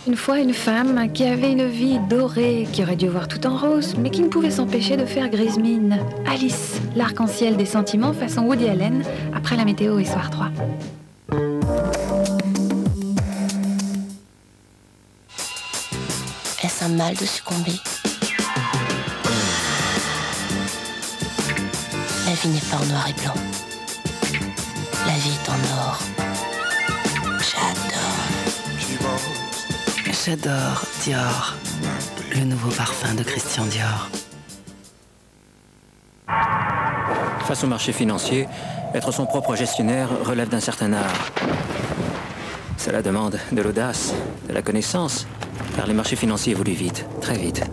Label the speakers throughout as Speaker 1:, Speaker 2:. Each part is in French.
Speaker 1: Une fois, une femme qui avait une vie dorée, qui aurait dû voir tout en rose, mais qui ne pouvait s'empêcher de faire grise mine. Alice, l'arc-en-ciel des sentiments façon Woody Allen, après la météo et Soir 3.
Speaker 2: Est-ce un mal de succomber? La vie n'est pas en noir et blanc. La vie est en or. J'adore.
Speaker 3: J'adore Dior, le nouveau parfum de Christian Dior.
Speaker 4: Face au marché financier, être son propre gestionnaire relève d'un certain art. Cela demande de l'audace, de la connaissance, car les marchés financiers évoluent vite, très vite.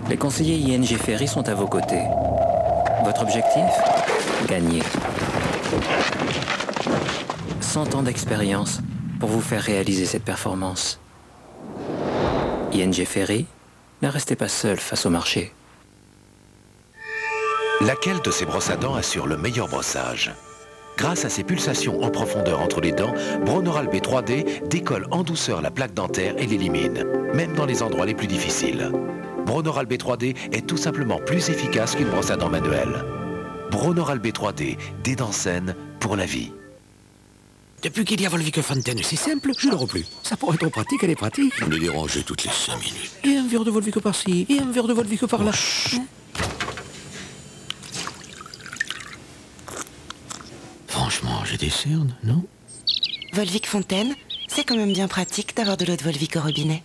Speaker 4: Les conseillers ING Ferry sont à vos côtés. Votre objectif? Gagner. 100 ans d'expérience pour vous faire réaliser cette performance. ING Ferry, ne restez pas seul face au marché.
Speaker 5: Laquelle de ces brosses à dents assure le meilleur brossage? Grâce à ses pulsations en profondeur entre les dents, Bronoral B3D décolle en douceur la plaque dentaire et l'élimine, même dans les endroits les plus difficiles. Bronoral B3D est tout simplement plus efficace qu'une brosse à dents manuelle. Bronoral B3D, des dents saines pour la vie.
Speaker 6: Depuis qu'il y a Volvic Fontaine, c'est simple, je le replie. Ça pourrait être pratique, elle est pratique.
Speaker 7: On les déranger toutes les 5 minutes.
Speaker 6: Et un verre de Volvic par-ci, et un verre de Volvic par-là. Franchement, j'ai des cernes, non?
Speaker 2: Volvic Fontaine, c'est quand même bien pratique d'avoir de l'eau de Volvic au robinet.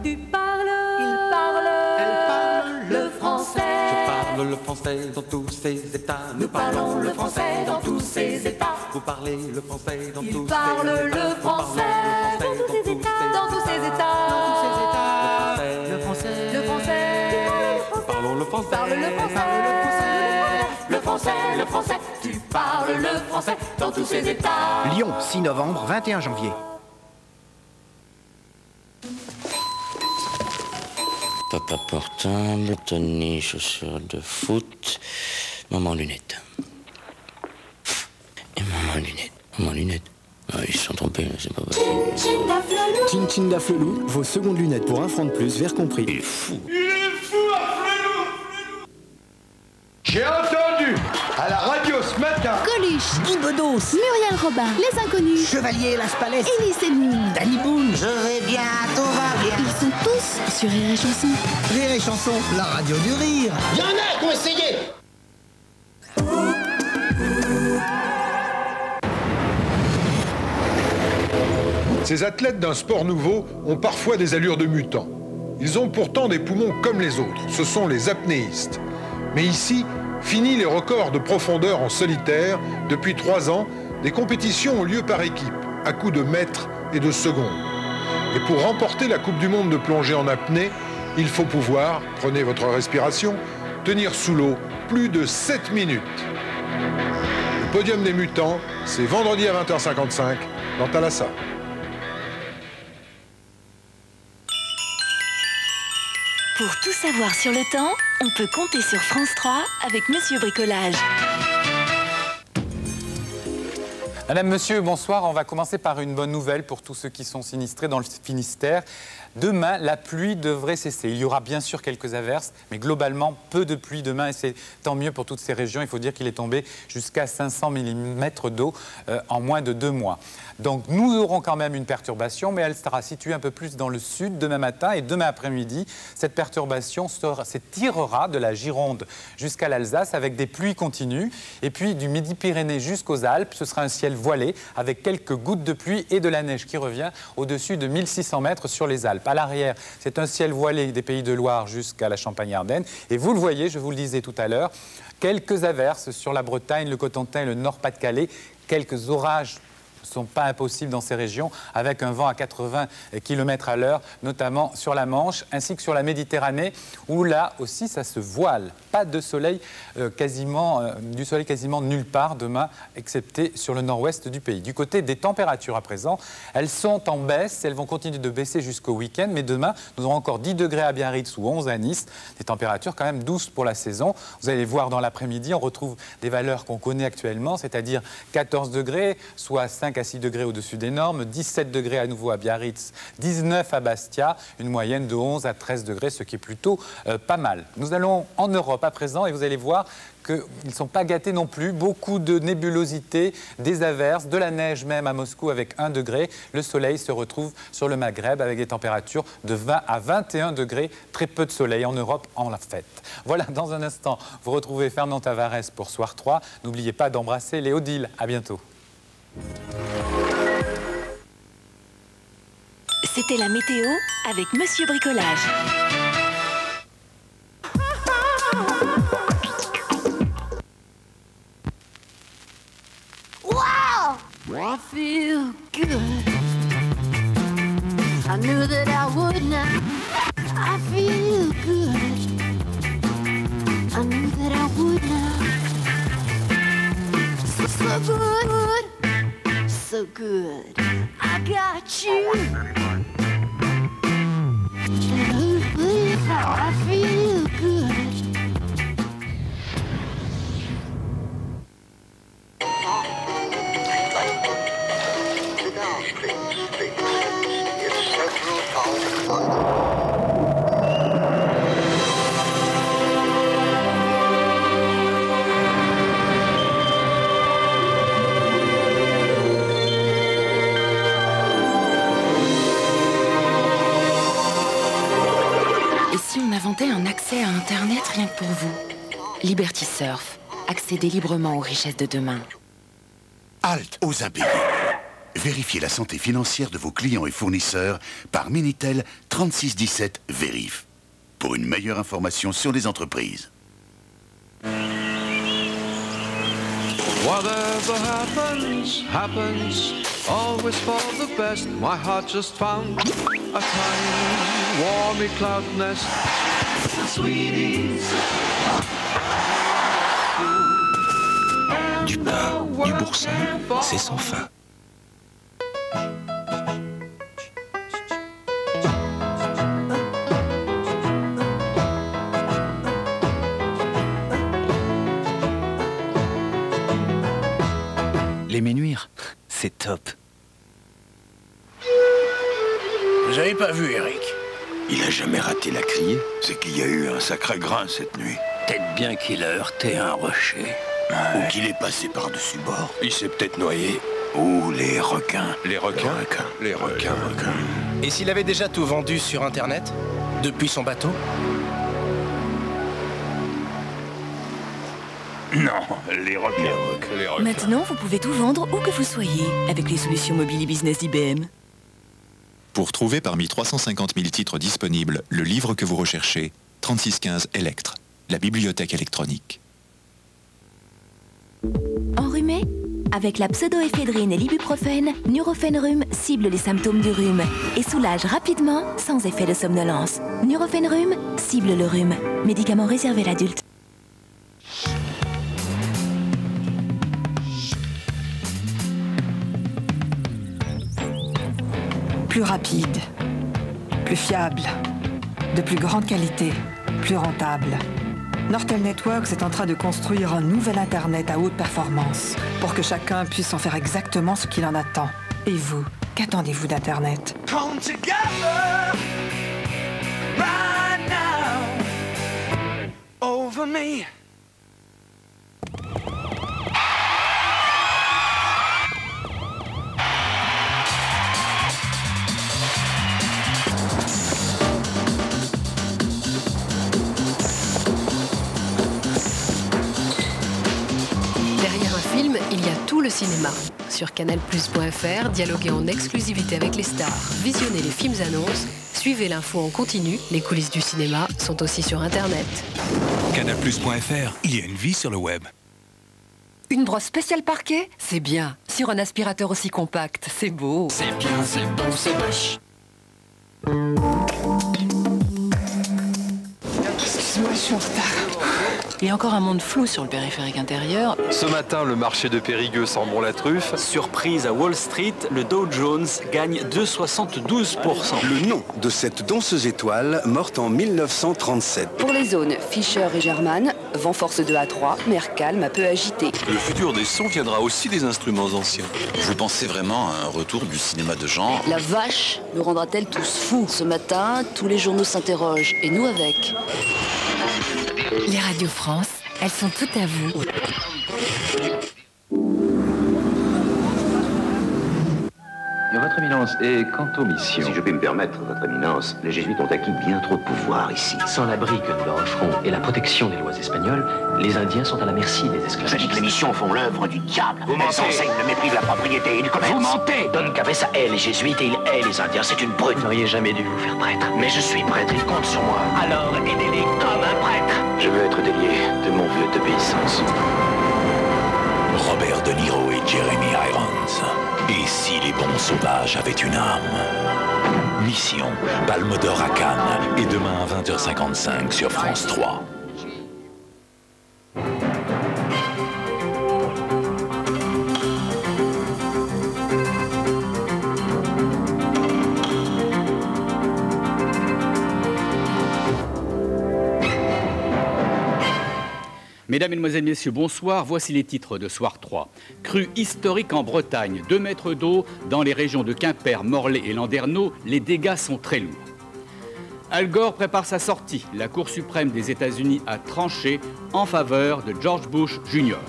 Speaker 8: Tu parles, il parle, elle parle le français.
Speaker 9: Je parle le français dans tous ses états.
Speaker 8: Nous parlons le français dans tous ses états.
Speaker 9: Vous parlez le français dans tous ses états.
Speaker 8: Il parle le français dans tous ses états. Dans tous ses états.
Speaker 9: Le français.
Speaker 8: Le français.
Speaker 9: Parlons le français.
Speaker 8: Parle le français. Le français, le français. Tu parles le français dans tous ses états.
Speaker 10: Lyon, 6 novembre, 21 janvier.
Speaker 7: Papa portable, Tony, chaussures de foot, maman lunettes. Et maman lunettes. Maman lunettes. Ah, ils se sont trompés, c'est pas possible.
Speaker 11: Chin Chin Daflelou, vos secondes lunettes pour 1 franc de plus, verre compris.
Speaker 7: Il est fou.
Speaker 12: Il est fou, Afflelou. J'ai entendu à la radio ce matin
Speaker 13: Coluche,
Speaker 14: Guy Bedos,
Speaker 13: Muriel Robin, Les Inconnus,
Speaker 14: Chevalier Las Palais,
Speaker 13: Élise Edmund,
Speaker 14: Danny Boone. Je vais bien, tout va bien.
Speaker 13: Ils sont tous sur Rire et Chanson.
Speaker 14: Rire et Chanson, la radio du rire.
Speaker 12: Y'en a qui ont essayé. Ces athlètes d'un sport nouveau ont parfois des allures de mutants. Ils ont pourtant des poumons comme les autres, ce sont les apnéistes. Mais ici, fini les records de profondeur en solitaire. Depuis 3 ans, des compétitions ont lieu par équipe, à coups de mètres et de secondes. Et pour remporter la Coupe du Monde de plongée en apnée, il faut pouvoir, prenez votre respiration, tenir sous l'eau plus de 7 minutes. Le podium des mutants, c'est vendredi à 20h55 dans Thalassa.
Speaker 15: Pour tout savoir sur le temps, on peut compter sur France 3 avec Monsieur Bricolage.
Speaker 16: Madame, Monsieur, bonsoir. On va commencer par une bonne nouvelle pour tous ceux qui sont sinistrés dans le Finistère. Demain, la pluie devrait cesser. Il y aura bien sûr quelques averses, mais globalement, peu de pluie demain. Et c'est tant mieux pour toutes ces régions. Il faut dire qu'il est tombé jusqu'à 500 mm d'eau en moins de 2 mois. Donc nous aurons quand même une perturbation, mais elle sera située un peu plus dans le sud demain matin et demain après-midi. Cette perturbation s'étirera de la Gironde jusqu'à l'Alsace avec des pluies continues. Et puis du Midi-Pyrénées jusqu'aux Alpes, ce sera un ciel voilé avec quelques gouttes de pluie et de la neige qui revient au-dessus de 1600 mètres sur les Alpes. À l'arrière, c'est un ciel voilé des Pays de Loire jusqu'à la Champagne-Ardenne. Et vous le voyez, je vous le disais tout à l'heure, quelques averses sur la Bretagne, le Cotentin et le Nord-Pas-de-Calais, quelques orages ne sont pas impossibles dans ces régions, avec un vent à 80 km à l'heure, notamment sur la Manche, ainsi que sur la Méditerranée, où là aussi ça se voile. Pas de soleil, du soleil quasiment nulle part demain, excepté sur le nord-ouest du pays. Du côté des températures à présent, elles sont en baisse, elles vont continuer de baisser jusqu'au week-end, mais demain, nous aurons encore 10 degrés à Biarritz ou 11 à Nice, des températures quand même douces pour la saison. Vous allez voir dans l'après-midi, on retrouve des valeurs qu'on connaît actuellement, c'est-à-dire 14 degrés, soit 5 à 6 degrés au-dessus des normes, 17 degrés à nouveau à Biarritz, 19 à Bastia, une moyenne de 11 à 13 degrés, ce qui est plutôt pas mal. Nous allons en Europe à présent et vous allez voir qu'ils ne sont pas gâtés non plus. Beaucoup de nébulosité, des averses, de la neige même à Moscou avec 1 degré. Le soleil se retrouve sur le Maghreb avec des températures de 20 à 21 degrés. Très peu de soleil en Europe en la fête. Voilà, dans un instant, vous retrouvez Fernand Tavares pour Soir 3. N'oubliez pas d'embrasser les Odile. À bientôt.
Speaker 15: C'était la météo avec Monsieur Bricolage.
Speaker 17: I feel good. I knew that I would now. I feel good. I knew that I would now. So good, so good. I got you. I feel good.
Speaker 2: Et si on inventait un accès à Internet rien que pour vous? Liberty Surf. Accédez librement aux richesses de demain.
Speaker 18: Halte aux impayés. Vérifiez la santé financière de vos clients et fournisseurs par Minitel 3617 Vérif. Pour une meilleure information sur les entreprises.
Speaker 9: Whatever happens, happens, always for the best. My heart just found a tiny, warmy cloud nest. Sweeties.
Speaker 6: Du pain, du boursin, c'est sans fin.
Speaker 19: Les Ménuires, c'est top.
Speaker 20: Vous avez pas vu Eric? Il a jamais raté la criée. C'est qu'il y a eu un sacré grain cette nuit.
Speaker 6: Peut-être bien qu'il a heurté un rocher.
Speaker 20: Ou qu'il est passé par-dessus bord.
Speaker 6: Il s'est peut-être noyé.
Speaker 20: Ou les requins.
Speaker 11: Les requins? Les requins. Et s'il avait déjà tout vendu sur Internet? Depuis son bateau?
Speaker 20: Non, les requins.
Speaker 11: Les requins.
Speaker 15: Maintenant, vous pouvez tout vendre où que vous soyez avec les solutions mobile et business d'IBM.
Speaker 21: Pour trouver parmi 350 000 titres disponibles le livre que vous recherchez, 3615 Electre, la bibliothèque électronique.
Speaker 15: Enrhumé? Avec la pseudoéphédrine et l'ibuprofène, Nurofen Rhume cible les symptômes du rhume et soulage rapidement sans effet de somnolence. Nurofen Rhume cible le rhume. Médicament réservé à l'adulte.
Speaker 22: Plus rapide, plus fiable, de plus grande qualité, plus rentable. Nortel Networks est en train de construire un nouvel Internet à haute performance pour que chacun puisse en faire exactement ce qu'il en attend. Et vous, qu'attendez-vous d'Internet?
Speaker 8: Come together right now over me.
Speaker 23: Il y a tout le cinéma. Sur canalplus.fr, dialoguez en exclusivité avec les stars, visionnez les films annonces, suivez l'info en continu, les coulisses du cinéma sont aussi sur Internet.
Speaker 6: Canalplus.fr, il y a une vie sur le web.
Speaker 24: Une brosse spéciale parquet? C'est bien.
Speaker 2: Sur un aspirateur aussi compact, c'est beau.
Speaker 8: C'est bien, c'est bon, c'est moche.
Speaker 2: Excuse-moi, je suis en retard. Il y a encore un monde flou sur le périphérique intérieur.
Speaker 1: Ce matin, le marché de Périgueux sent bon la truffe.
Speaker 3: Surprise à Wall Street, le Dow Jones gagne 2,72%.
Speaker 4: Le nom de cette danseuse étoile, morte en 1937.
Speaker 24: Pour les zones Fischer et German, vent force 2 à 3, mer calme, un peu agité.
Speaker 25: Le futur des sons viendra aussi des instruments anciens.
Speaker 26: Vous pensez vraiment à un retour du cinéma de genre?
Speaker 24: La vache nous rendra-t-elle tous fous? Ce matin, tous les journaux s'interrogent, et nous avec.
Speaker 2: Les radios France, elles sont toutes à vous.
Speaker 27: Votre Éminence, et quant aux missions... Si je puis me permettre, Votre Éminence, les Jésuites ont acquis bien trop de pouvoir ici.
Speaker 3: Sans l'abri que nous leur offrons et la protection des lois espagnoles, les Indiens sont à la merci des esclaves.
Speaker 27: Je dis que les missions font l'œuvre du diable.
Speaker 3: Vous mentez.
Speaker 27: Elles enseignent le mépris de la propriété et du commerce.
Speaker 3: Vous mentez.
Speaker 27: Don Cabeza hait les Jésuites et il hait les Indiens. C'est une brute.
Speaker 3: Vous n'auriez jamais dû vous faire prêtre.
Speaker 27: Mais je suis prêtre, il compte sur moi. Alors aidez-les comme un prêtre. Je veux être délié de mon vœu d'obéissance.
Speaker 5: Robert De Niro et Jeremy Irons. Et si les bons sauvages avaient une âme? Mission Palme d'Or à Cannes et demain à 20h55 sur France 3.
Speaker 28: Mesdames, Mesdemoiselles, Messieurs, bonsoir. Voici les titres de Soir 3. Crue historique en Bretagne. 2 mètres d'eau dans les régions de Quimper, Morlaix et Landerneau. Les dégâts sont très lourds. Al Gore prépare sa sortie. La Cour suprême des États-Unis a tranché en faveur de George Bush Jr.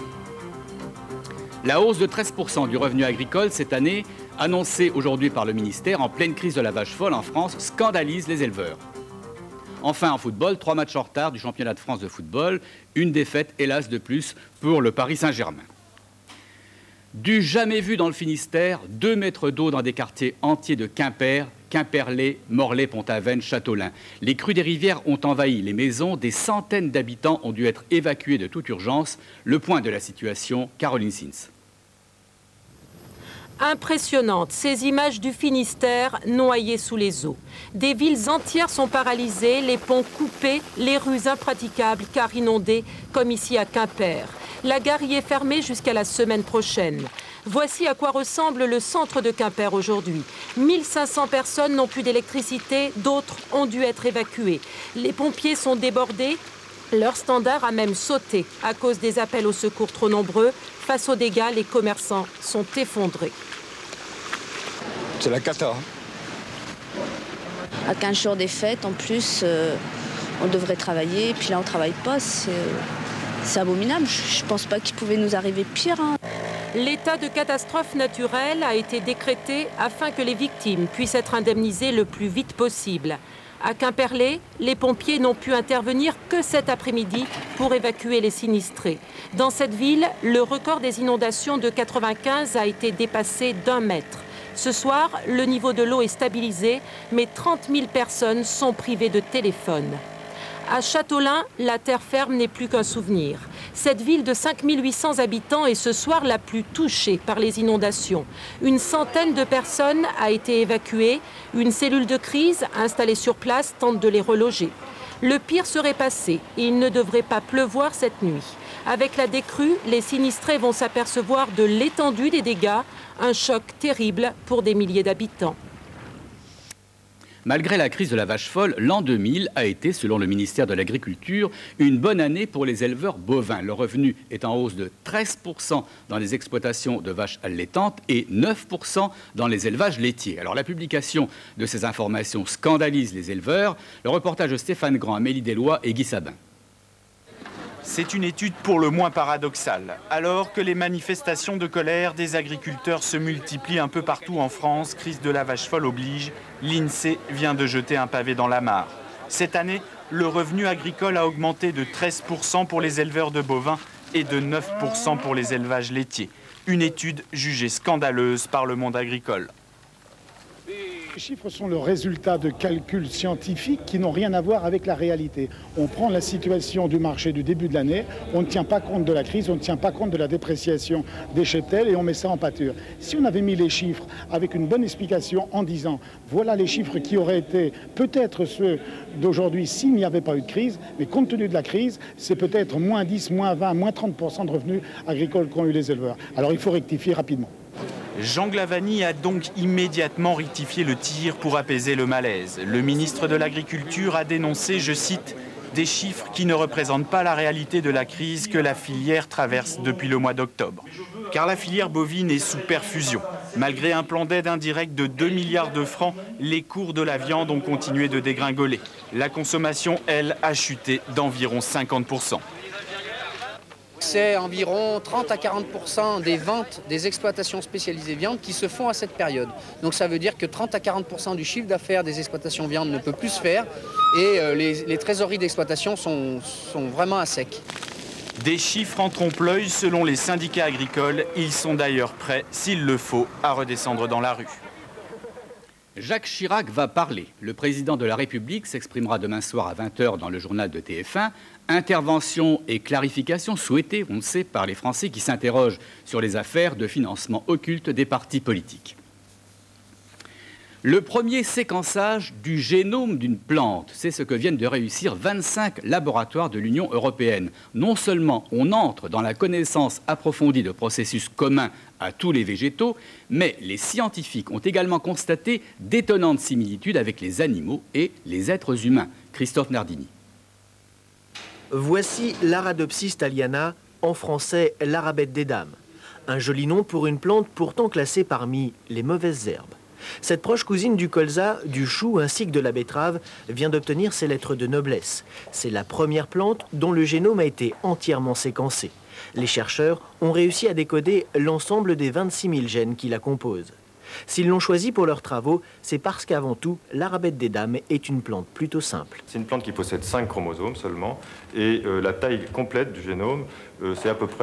Speaker 28: La hausse de 13% du revenu agricole cette année, annoncée aujourd'hui par le ministère en pleine crise de la vache folle en France, scandalise les éleveurs. Enfin, en football, 3 matchs en retard du championnat de France de football. Une défaite, hélas, de plus pour le Paris Saint-Germain. Du jamais vu dans le Finistère, 2 mètres d'eau dans des quartiers entiers de Quimper, Quimperlé, Morlaix, Pont-Aven, Châteaulin. Les crues des rivières ont envahi les maisons. Des centaines d'habitants ont dû être évacués de toute urgence. Le point de la situation, Caroline Sins.
Speaker 29: Impressionnantes, ces images du Finistère noyées sous les eaux. Des villes entières sont paralysées, les ponts coupés, les rues impraticables car inondées, comme ici à Quimper. La gare y est fermée jusqu'à la semaine prochaine. Voici à quoi ressemble le centre de Quimper aujourd'hui. 1500 personnes n'ont plus d'électricité, d'autres ont dû être évacuées. Les pompiers sont débordés. Leur standard a même sauté à cause des appels au secours trop nombreux. Face aux dégâts, les commerçants sont effondrés.
Speaker 1: C'est la cata.
Speaker 24: À 15 jours des fêtes, en plus, on devrait travailler. Puis là, on ne travaille pas. C'est abominable. Je ne pense pas qu'il pouvait nous arriver pire.
Speaker 29: L'état de catastrophe naturelle a été décrété afin que les victimes puissent être indemnisées le plus vite possible. À Quimperlé, les pompiers n'ont pu intervenir que cet après-midi pour évacuer les sinistrés. Dans cette ville, le record des inondations de 95 a été dépassé d'1 mètre. Ce soir, le niveau de l'eau est stabilisé, mais 30 000 personnes sont privées de téléphone. À Châteaulin, la terre ferme n'est plus qu'un souvenir. Cette ville de 5 800 habitants est ce soir la plus touchée par les inondations. Une centaine de personnes a été évacuée. Une cellule de crise installée sur place tente de les reloger. Le pire serait passé et il ne devrait pas pleuvoir cette nuit. Avec la décrue, les sinistrés vont s'apercevoir de l'étendue des dégâts, un choc terrible pour des milliers d'habitants.
Speaker 28: Malgré la crise de la vache folle, l'an 2000 a été, selon le ministère de l'Agriculture, une bonne année pour les éleveurs bovins. Le revenu est en hausse de 13% dans les exploitations de vaches allaitantes et 9% dans les élevages laitiers. Alors la publication de ces informations scandalise les éleveurs. Le reportage de Stéphane Grand, Amélie Deslois et Guy Sabin.
Speaker 30: C'est une étude pour le moins paradoxale. Alors que les manifestations de colère des agriculteurs se multiplient un peu partout en France, crise de la vache folle oblige, l'INSEE vient de jeter un pavé dans la mare. Cette année, le revenu agricole a augmenté de 13% pour les éleveurs de bovins et de 9% pour les élevages laitiers. Une étude jugée scandaleuse par le monde agricole.
Speaker 7: Les chiffres sont le résultat de calculs scientifiques qui n'ont rien à voir avec la réalité. On prend la situation du marché du début de l'année, on ne tient pas compte de la crise, on ne tient pas compte de la dépréciation des cheptels et on met ça en pâture. Si on avait mis les chiffres avec une bonne explication en disant voilà les chiffres qui auraient été peut-être ceux d'aujourd'hui s'il n'y avait pas eu de crise, mais compte tenu de la crise, c'est peut-être moins 10, moins 20, moins 30% de revenus agricoles qu'ont eu les éleveurs. Alors il faut rectifier rapidement.
Speaker 30: Jean Glavany a donc immédiatement rectifié le tir pour apaiser le malaise. Le ministre de l'Agriculture a dénoncé, je cite, « des chiffres qui ne représentent pas la réalité de la crise que la filière traverse depuis le mois d'octobre. » Car la filière bovine est sous perfusion. Malgré un plan d'aide indirect de 2 milliards de francs, les cours de la viande ont continué de dégringoler. La consommation, elle, a chuté d'environ 50%.
Speaker 9: C'est environ 30 à 40% des ventes des exploitations spécialisées viande qui se font à cette période. Donc ça veut dire que 30 à 40% du chiffre d'affaires des exploitations viande ne peut plus se faire et les trésoreries d'exploitation sont vraiment à sec.
Speaker 30: Des chiffres en trompe-l'œil selon les syndicats agricoles. Ils sont d'ailleurs prêts, s'il le faut, à redescendre dans la rue.
Speaker 28: Jacques Chirac va parler. Le président de la République s'exprimera demain soir à 20h dans le journal de TF1. Intervention et clarification souhaitées, on le sait, par les Français qui s'interrogent sur les affaires de financement occulte des partis politiques. Le premier séquençage du génome d'une plante, c'est ce que viennent de réussir 25 laboratoires de l'Union européenne. Non seulement on entre dans la connaissance approfondie de processus communs à tous les végétaux, mais les scientifiques ont également constaté d'étonnantes similitudes avec les animaux et les êtres humains. Christophe Nardini.
Speaker 10: Voici l'Arabidopsis thaliana, en français l'arabette des dames. Un joli nom pour une plante pourtant classée parmi les mauvaises herbes. Cette proche cousine du colza, du chou ainsi que de la betterave vient d'obtenir ses lettres de noblesse. C'est la première plante dont le génome a été entièrement séquencé. Les chercheurs ont réussi à décoder l'ensemble des 26 000 gènes qui la composent. S'ils l'ont choisi pour leurs travaux, c'est parce qu'avant tout, l'arabette des dames est une plante plutôt simple.
Speaker 12: C'est une plante qui possède 5 chromosomes seulement et la taille complète du génome, c'est à peu près